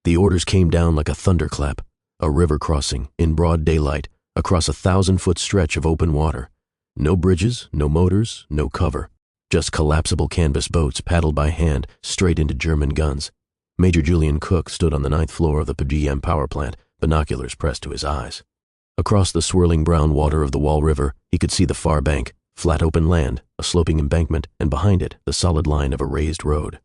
The orders came down like a thunderclap. A river crossing, in broad daylight, across a 1,000-foot stretch of open water. No bridges, no motors, no cover. Just collapsible canvas boats paddled by hand straight into German guns. Major Julian Cook stood on the 9th floor of the PGM power plant, binoculars pressed to his eyes. Across the swirling brown water of the Waal River, he could see the far bank, flat open land, a sloping embankment, and behind it, the solid line of a raised road.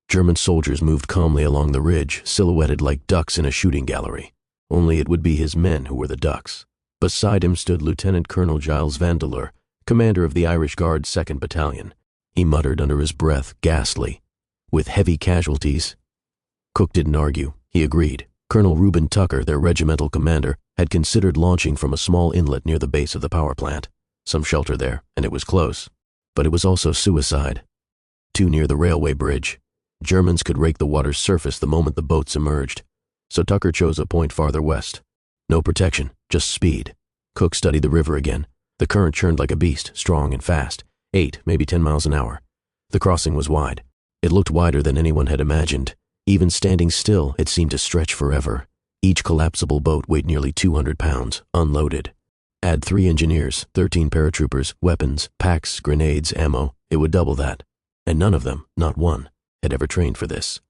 German soldiers moved calmly along the ridge, silhouetted like ducks in a shooting gallery. Only it would be his men who were the ducks. Beside him stood Lieutenant Colonel Giles Vandeleur, commander of the Irish Guards 2nd Battalion. He muttered under his breath, ghastly. With heavy casualties. Cook didn't argue. He agreed. Colonel Reuben Tucker, their regimental commander, had considered launching from a small inlet near the base of the power plant. Some shelter there, and it was close. But it was also suicide. Too near the railway bridge. Germans could rake the water's surface the moment the boats emerged. So Tucker chose a point farther west. No protection, just speed. Cook studied the river again. The current churned like a beast, strong and fast. 8, maybe 10 miles an hour. The crossing was wide. It looked wider than anyone had imagined. Even standing still, it seemed to stretch forever. Each collapsible boat weighed nearly 200 pounds, unloaded. Add 3 engineers, 13 paratroopers, weapons, packs, grenades, ammo. It would double that. And none of them, not one, had ever trained for this.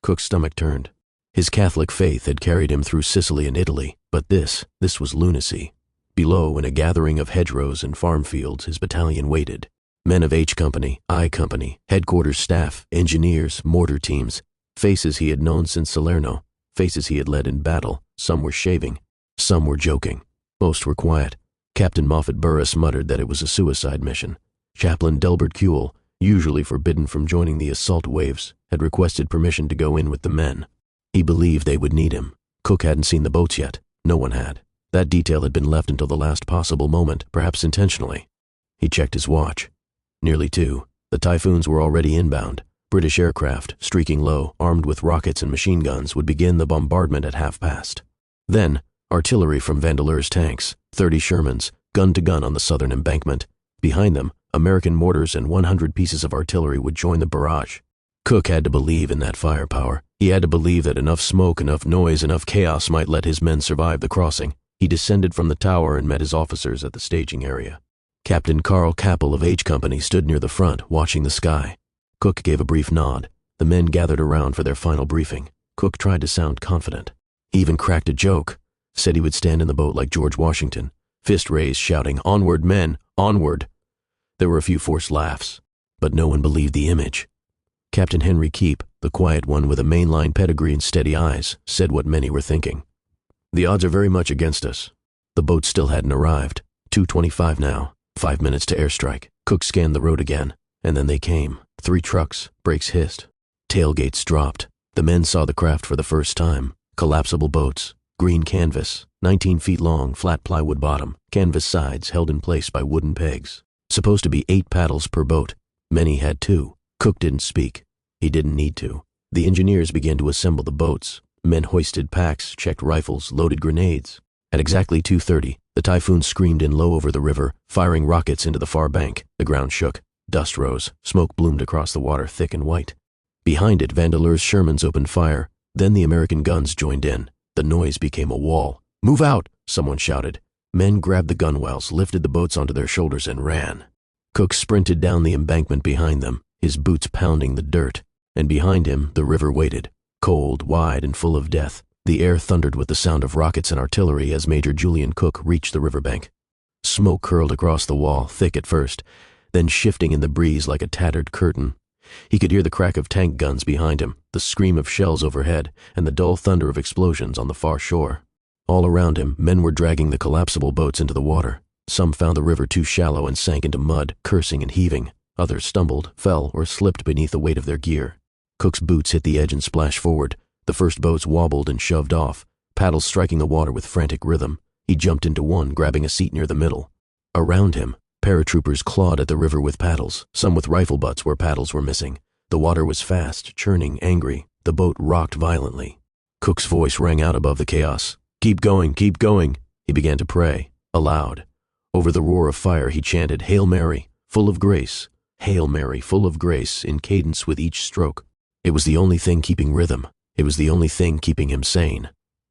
Cook's stomach turned. His Catholic faith had carried him through Sicily and Italy, but this was lunacy. Below, in a gathering of hedgerows and farm fields, his battalion waited. Men of H Company, I Company, headquarters staff, engineers, mortar teams, faces he had known since Salerno, faces he had led in battle. Some were shaving, some were joking. Most were quiet. Captain Moffat Burris muttered that it was a suicide mission. Chaplain Delbert Kuehl, usually forbidden from joining the assault waves, had requested permission to go in with the men. He believed they would need him. Cook hadn't seen the boats yet. No one had. That detail had been left until the last possible moment, perhaps intentionally. He checked his watch. Nearly 2. The Typhoons were already inbound. British aircraft, streaking low, armed with rockets and machine guns, would begin the bombardment at past. Then, artillery from Vandeleur's tanks, 30 Shermans, gun to gun on the southern embankment. Behind them, American mortars and 100 pieces of artillery would join the barrage. Cook had to believe in that firepower. He had to believe that enough smoke, enough noise, enough chaos might let his men survive the crossing. He descended from the tower and met his officers at the staging area. Captain Carl Kappel of H Company stood near the front, watching the sky. Cook gave a brief nod. The men gathered around for their final briefing. Cook tried to sound confident. He even cracked a joke. Said he would stand in the boat like George Washington, fist raised, shouting, "Onward, men, onward!" There were a few forced laughs, but no one believed the image. Captain Henry Keep, the quiet one with a mainline pedigree and steady eyes, said what many were thinking. "The odds are very much against us." The boat still hadn't arrived. 2:25 now. 5 minutes to airstrike. Cook scanned the road again, and then they came. 3 trucks, brakes hissed. Tailgates dropped. The men saw the craft for the first time. Collapsible boats, green canvas, 19 feet long, flat plywood bottom, canvas sides held in place by wooden pegs. Supposed to be 8 paddles per boat. Many had 2. Cook didn't speak. He didn't need to. The engineers began to assemble the boats. Men hoisted packs, checked rifles, loaded grenades. At exactly 2:30, the Typhoon screamed in low over the river, firing rockets into the far bank. The ground shook. Dust rose. Smoke bloomed across the water, thick and white. Behind it, Vandeleur's Shermans opened fire. Then the American guns joined in. The noise became a wall. "Move out!" someone shouted. Men grabbed the gunwales, lifted the boats onto their shoulders, and ran. Cook sprinted down the embankment behind them, his boots pounding the dirt. And behind him, the river waited, cold, wide, and full of death. The air thundered with the sound of rockets and artillery as Major Julian Cook reached the riverbank. Smoke curled across the wall, thick at first, then shifting in the breeze like a tattered curtain. He could hear the crack of tank guns behind him, the scream of shells overhead, and the dull thunder of explosions on the far shore. All around him, men were dragging the collapsible boats into the water. Some found the river too shallow and sank into mud, cursing and heaving. Others stumbled, fell, or slipped beneath the weight of their gear. Cook's boots hit the edge and splashed forward. The first boats wobbled and shoved off, paddles striking the water with frantic rhythm. He jumped into one, grabbing a seat near the middle. Around him, paratroopers clawed at the river with paddles, some with rifle butts where paddles were missing. The water was fast, churning, angry. The boat rocked violently. Cook's voice rang out above the chaos. "Keep going, keep going." He began to pray, aloud. Over the roar of fire he chanted, "Hail Mary, full of grace. Hail Mary, full of grace," in cadence with each stroke. It was the only thing keeping rhythm. It was the only thing keeping him sane.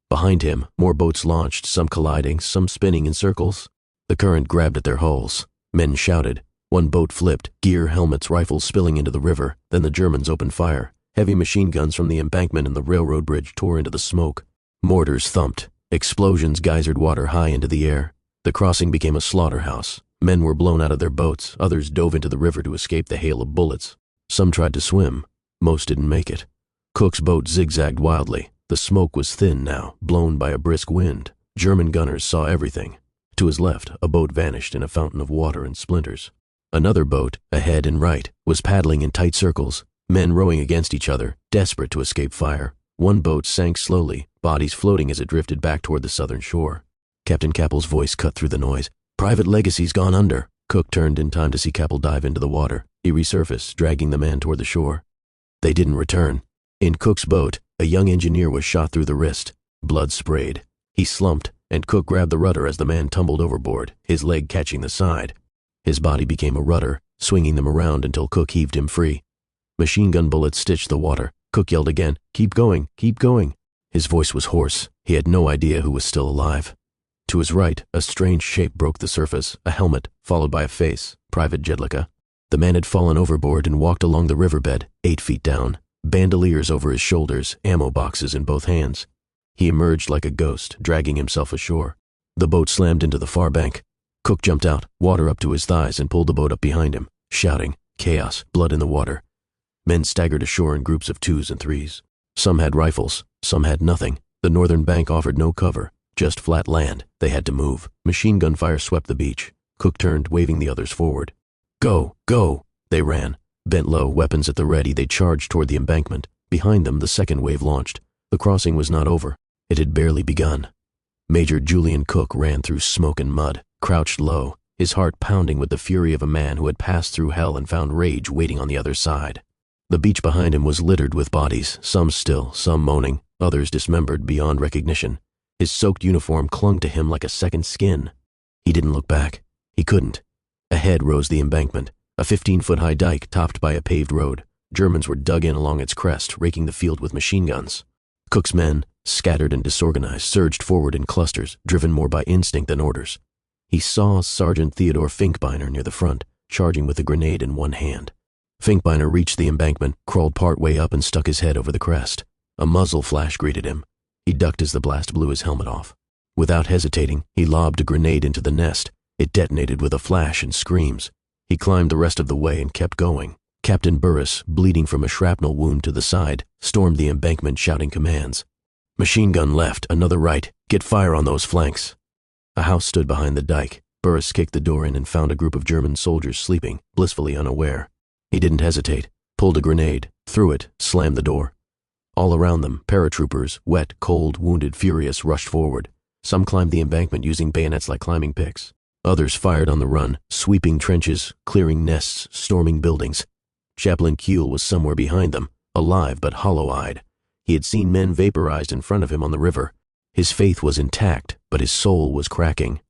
Behind him, more boats launched, some colliding, some spinning in circles. The current grabbed at their hulls. Men shouted. One boat flipped, gear, helmets, rifles spilling into the river. Then the Germans opened fire. Heavy machine guns from the embankment and the railroad bridge tore into the smoke. Mortars thumped. Explosions geysered water high into the air. The crossing became a slaughterhouse. Men were blown out of their boats. Others dove into the river to escape the hail of bullets. Some tried to swim. Most didn't make it. Cook's boat zigzagged wildly. The smoke was thin now, blown by a brisk wind. German gunners saw everything. To his left, a boat vanished in a fountain of water and splinters. Another boat, ahead and right, was paddling in tight circles, men rowing against each other, desperate to escape fire. One boat sank slowly, bodies floating as it drifted back toward the southern shore. Captain Cappel's voice cut through the noise. "Private Legacy's gone under." Cook turned in time to see Cappel dive into the water. He resurfaced, dragging the man toward the shore. They didn't return. In Cook's boat, a young engineer was shot through the wrist. Blood sprayed. He slumped, and Cook grabbed the rudder as the man tumbled overboard, his leg catching the side. His body became a rudder, swinging them around until Cook heaved him free. Machine gun bullets stitched the water. Cook yelled again, "Keep going, keep going." His voice was hoarse. He had no idea who was still alive. To his right, a strange shape broke the surface, a helmet, followed by a face, Private Jedlicka. The man had fallen overboard and walked along the riverbed, 8 feet down, bandoliers over his shoulders, ammo boxes in both hands. He emerged like a ghost, dragging himself ashore. The boat slammed into the far bank. Cook jumped out, water up to his thighs, and pulled the boat up behind him, shouting, chaos, blood in the water. Men staggered ashore in groups of 2s and 3s. Some had rifles, some had nothing. The northern bank offered no cover, just flat land. They had to move. Machine gun fire swept the beach. Cook turned, waving the others forward. "Go, go!" They ran. Bent low, weapons at the ready, they charged toward the embankment. Behind them, the second wave launched. The crossing was not over. It had barely begun. Major Julian Cook ran through smoke and mud, crouched low, his heart pounding with the fury of a man who had passed through hell and found rage waiting on the other side. The beach behind him was littered with bodies, some still, some moaning, others dismembered beyond recognition. His soaked uniform clung to him like a second skin. He didn't look back. He couldn't. Ahead rose the embankment, a 15-foot-high dike topped by a paved road. Germans were dug in along its crest, raking the field with machine guns. Cook's men, scattered and disorganized, surged forward in clusters, driven more by instinct than orders. He saw Sergeant Theodore Finkbeiner near the front, charging with a grenade in one hand. Finkbeiner reached the embankment, crawled part way up, and stuck his head over the crest. A muzzle flash greeted him. He ducked as the blast blew his helmet off. Without hesitating, he lobbed a grenade into the nest. It detonated with a flash and screams. He climbed the rest of the way and kept going. Captain Burris, bleeding from a shrapnel wound to the side, stormed the embankment shouting commands. "Machine gun left, another right. Get fire on those flanks." A house stood behind the dike. Burris kicked the door in and found a group of German soldiers sleeping, blissfully unaware. He didn't hesitate, pulled a grenade, threw it, slammed the door. All around them, paratroopers, wet, cold, wounded, furious, rushed forward. Some climbed the embankment using bayonets like climbing picks. Others fired on the run, sweeping trenches, clearing nests, storming buildings. Chaplain Kuehl was somewhere behind them, alive but hollow-eyed. He had seen men vaporized in front of him on the river. His faith was intact, but his soul was cracking.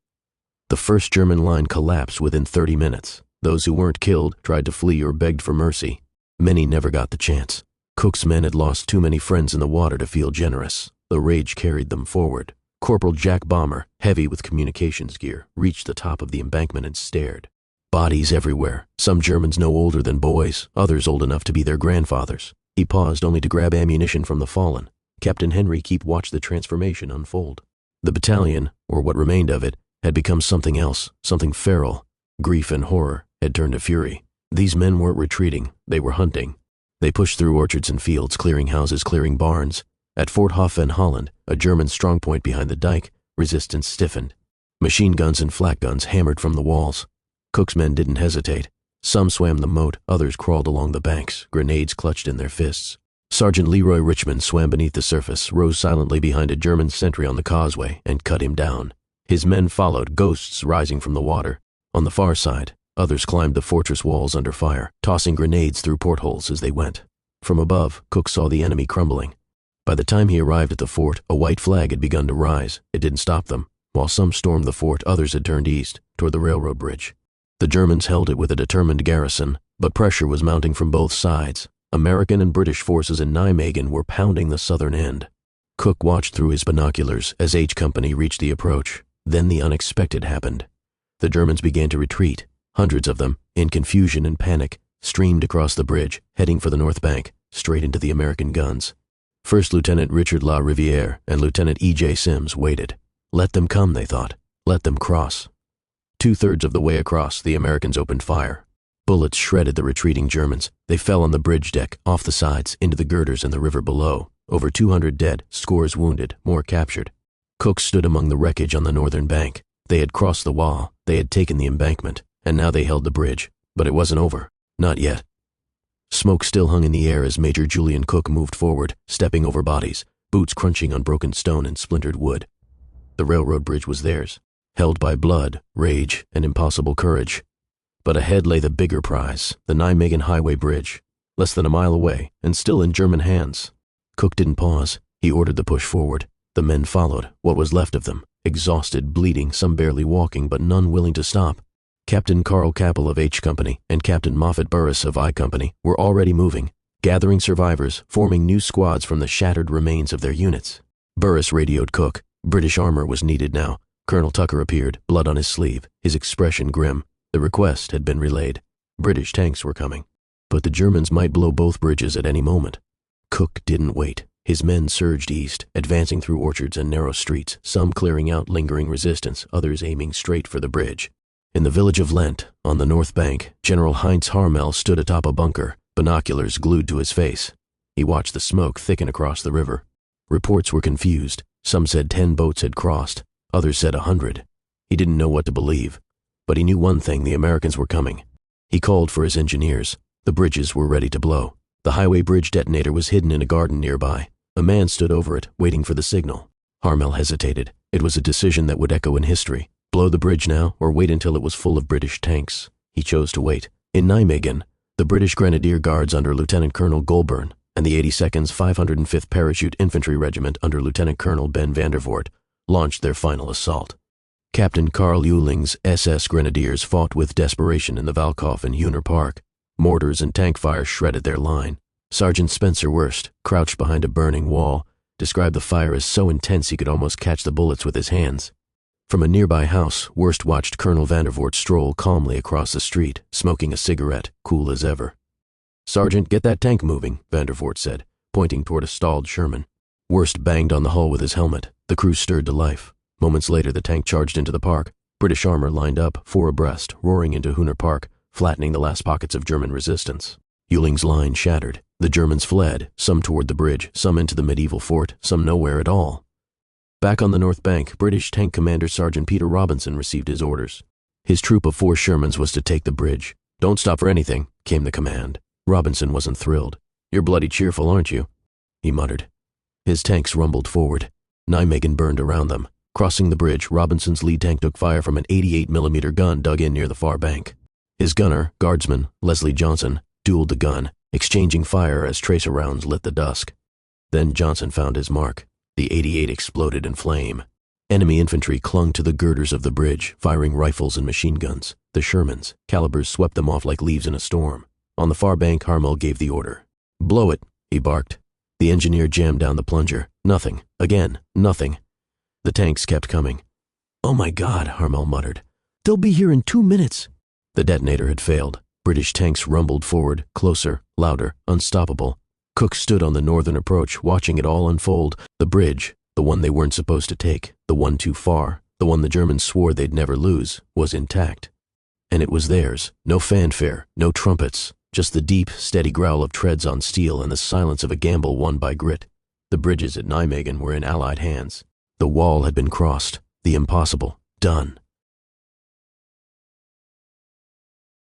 The first German line collapsed within 30 minutes. Those who weren't killed tried to flee or begged for mercy. Many never got the chance. Cook's men had lost too many friends in the water to feel generous. The rage carried them forward. Corporal Jack Bomber, heavy with communications gear, reached the top of the embankment and stared. Bodies everywhere, some Germans no older than boys, others old enough to be their grandfathers. He paused only to grab ammunition from the fallen. Captain Henry Keep watched the transformation unfold. The battalion, or what remained of it, had become something else, something feral. Grief and horror had turned to fury. These men weren't retreating, they were hunting. They pushed through orchards and fields, clearing houses, clearing barns. At Fort Hof van Holland, a German strongpoint behind the dike, resistance stiffened. Machine guns and flak guns hammered from the walls. Cook's men didn't hesitate. Some swam the moat, others crawled along the banks, grenades clutched in their fists. Sergeant Leroy Richmond swam beneath the surface, rose silently behind a German sentry on the causeway, and cut him down. His men followed, ghosts rising from the water. On the far side, others climbed the fortress walls under fire, tossing grenades through portholes as they went. From above, Cook saw the enemy crumbling. By the time he arrived at the fort, a white flag had begun to rise. It didn't stop them. While some stormed the fort, others had turned east, toward the railroad bridge. The Germans held it with a determined garrison, but pressure was mounting from both sides. American and British forces in Nijmegen were pounding the southern end. Cook watched through his binoculars as H Company reached the approach. Then the unexpected happened. The Germans began to retreat. Hundreds of them, in confusion and panic, streamed across the bridge, heading for the north bank, straight into the American guns. First Lieutenant Richard La Riviere and Lieutenant E.J. Sims waited. Let them come, they thought. Let them cross. 2/3 of the way across, the Americans opened fire. Bullets shredded the retreating Germans. They fell on the bridge deck, off the sides, into the girders in the river below. Over 200 dead, scores wounded, more captured. Cook stood among the wreckage on the northern bank. They had crossed the Waal, they had taken the embankment, and now they held the bridge. But it wasn't over. Not yet. Smoke still hung in the air as Major Julian Cook moved forward, stepping over bodies, boots crunching on broken stone and splintered wood. The railroad bridge was theirs, held by blood, rage, and impossible courage. But ahead lay the bigger prize, the Nijmegen Highway Bridge, less than a mile away, and still in German hands. Cook didn't pause. He ordered the push forward. The men followed, what was left of them, exhausted, bleeding, some barely walking, but none willing to stop. Captain Carl Kappel of H Company and Captain Moffat Burris of I Company were already moving, gathering survivors, forming new squads from the shattered remains of their units. Burris radioed Cook. British armor was needed now. Colonel Tucker appeared, blood on his sleeve, his expression grim. The request had been relayed. British tanks were coming. But the Germans might blow both bridges at any moment. Cook didn't wait. His men surged east, advancing through orchards and narrow streets, some clearing out lingering resistance, others aiming straight for the bridge. In the village of Lent, on the north bank, General Heinz Harmel stood atop a bunker, binoculars glued to his face. He watched the smoke thicken across the river. Reports were confused. Some said 10 boats had crossed. Others said 100. He didn't know what to believe. But he knew one thing: the Americans were coming. He called for his engineers. The bridges were ready to blow. The highway bridge detonator was hidden in a garden nearby. A man stood over it, waiting for the signal. Harmel hesitated. It was a decision that would echo in history. Blow the bridge now, or wait until it was full of British tanks. He chose to wait. In Nijmegen, the British Grenadier Guards under Lieutenant Colonel Goulburn and the 82nd's 505th Parachute Infantry Regiment under Lieutenant Colonel Ben Vandervoort launched their final assault. Captain Karl Euling's SS Grenadiers fought with desperation in the Valkhof and Huner Park. Mortars and tank fire shredded their line. Sergeant Spencer Wurst, crouched behind a burning wall, described the fire as so intense he could almost catch the bullets with his hands. From a nearby house, Wurst watched Colonel Vandervoort stroll calmly across the street, smoking a cigarette, cool as ever. "Sergeant, get that tank moving," Vandervoort said, pointing toward a stalled Sherman. Wurst banged on the hull with his helmet. The crew stirred to life. Moments later, the tank charged into the park. British armor lined up, 4 abreast, roaring into Huner Park, flattening the last pockets of German resistance. Euling's line shattered. The Germans fled, some toward the bridge, some into the medieval fort, some nowhere at all. Back on the north bank, British Tank Commander Sergeant Peter Robinson received his orders. His troop of 4 Shermans was to take the bridge. "Don't stop for anything," came the command. Robinson wasn't thrilled. "You're bloody cheerful, aren't you?" he muttered. His tanks rumbled forward. Nijmegen burned around them. Crossing the bridge, Robinson's lead tank took fire from an 88mm gun dug in near the far bank. His gunner, Guardsman Leslie Johnson, dueled the gun, exchanging fire as tracer rounds lit the dusk. Then Johnson found his mark. The 88 exploded in flame. Enemy infantry clung to the girders of the bridge, firing rifles and machine guns. The Shermans' calibers swept them off like leaves in a storm. On the far bank, Harmel gave the order. "Blow it," he barked. The engineer jammed down the plunger. Nothing. Again, nothing. The tanks kept coming. "Oh my God," Harmel muttered. "They'll be here in 2 minutes." The detonator had failed. British tanks rumbled forward, closer, louder, unstoppable. Cook stood on the northern approach, watching it all unfold. The bridge, the one they weren't supposed to take, the one too far, the one the Germans swore they'd never lose, was intact. And it was theirs. No fanfare, no trumpets, just the deep, steady growl of treads on steel and the silence of a gamble won by grit. The bridges at Nijmegen were in Allied hands. The Waal had been crossed. The impossible, done.